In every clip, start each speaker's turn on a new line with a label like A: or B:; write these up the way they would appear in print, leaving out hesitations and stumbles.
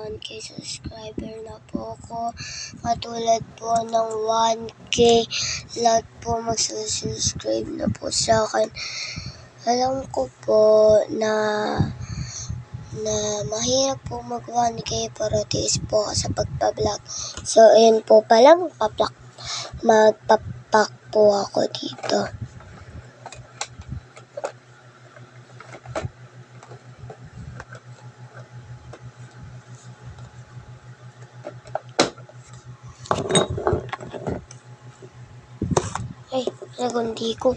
A: 1K subscriber na po ako. Katulad po ng 1K, lahat po mag-subscribe na po sa akin. Alam ko po na mahirap po mag 1K pero tiis po sa pagpa-vlog. So, ayun po pala, magpapak po ako dito. Ay, nagundi ko.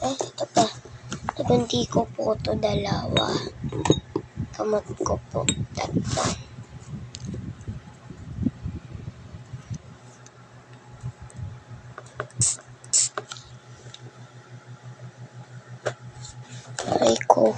A: Ito pa. Nagundi ko po ito dalawa. Kamot ko po tatlo. Aray ko.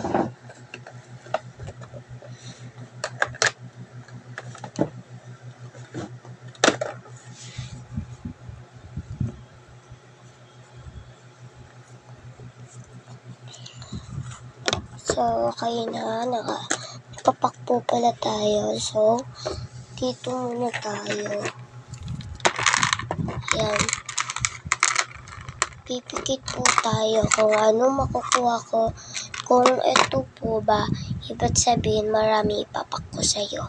A: So, okay na. Nakapapak po pala tayo. So, dito muna tayo. Yan. Pipikit po tayo kung ano makukuha ko. Kung ito po ba, ibig sabihin marami ipapak ko sa'yo.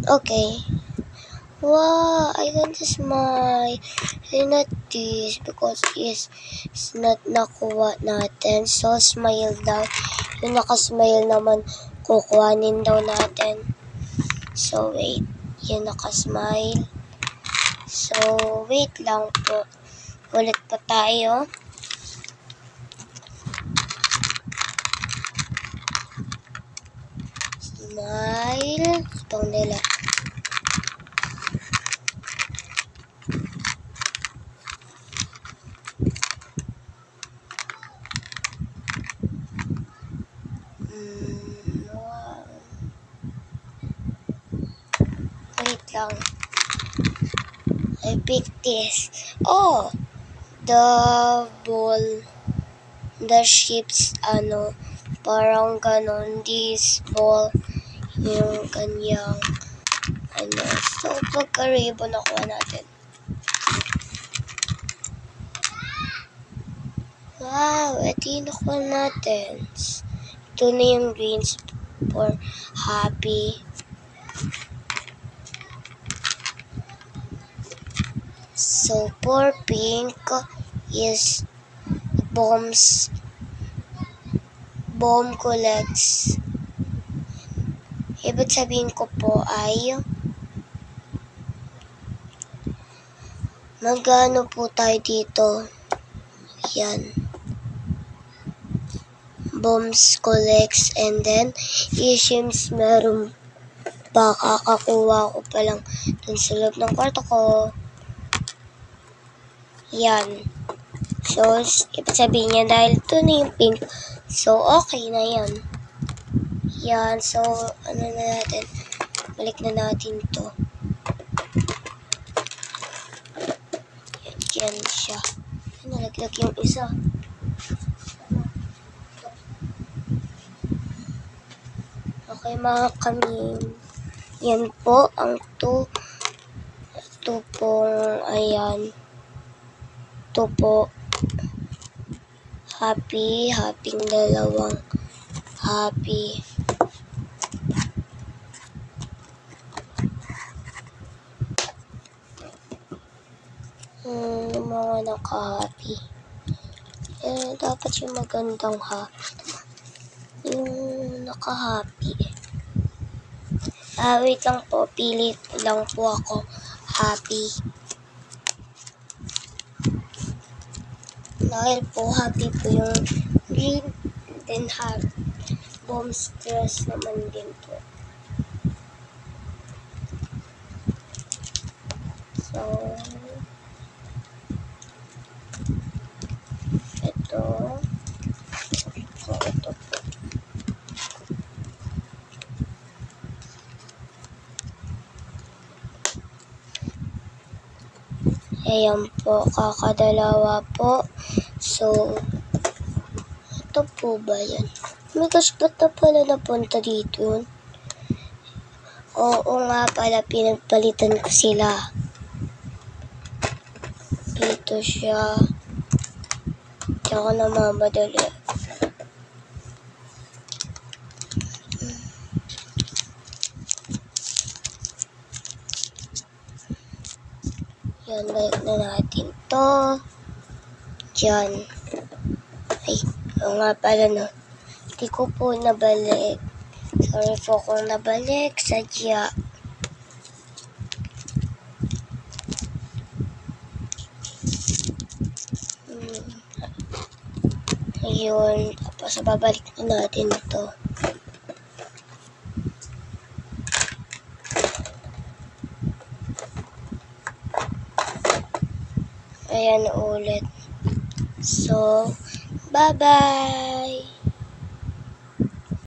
A: Okay. Wow, I can smile. Not this because it's not nakuha natin. So, smile daw. Yung nakasmile naman, kukuhanin daw natin. So, wait. Yung nakasmile. So, wait lang po. Ulit pa tayo. Smile. Itong nila. Wow. Wait lang. I pick this. Oh! The ball. The ships, parang ganon. This ball. Yung kanyang, So, pagka-ribbon nakuha natin. Wow! Ito yung nakuha natin. Ito na yung greens for happy. So, for pink is bomb collects. Ibig sabihin ko po ay magano po tayo dito. Yan. Bombs collects and then ishims meron pa kakakuha ko pa lang dun sa loob ng kwarto ko. Yan. So, ibig sabihin niya dahil ito na yung pink. So, okay na yan. Yan. So, ano na natin? Balik na natin to. Yan siya. Nalaglag yung isa. Okay mga kamin. Yan po ang ito pong ayan. Ito po. Happy dalawang happy. Mga naka-happy. Dapat yung magandang yung naka-happy. Wait lang po. Pili lang po ako. Happy. Dahil po happy po yung green. Then bomb stress naman din po. So, ito. So, ito po. Ayan po, kakadalawa po. So, ito po ba yan? My gosh, ba't na pala napunta dito yun? Oo nga pala, pinagpalitan ko sila. Dito siya. Hindi ako namamadali. Yan, balik na natin to. Diyan. Ay, oo nga pala no. Hindi ko po nabalik. Sorry po kung nabalik. Sadya. Ayun. Tapos babalik na natin ito. Ayan ulit. So, bye-bye!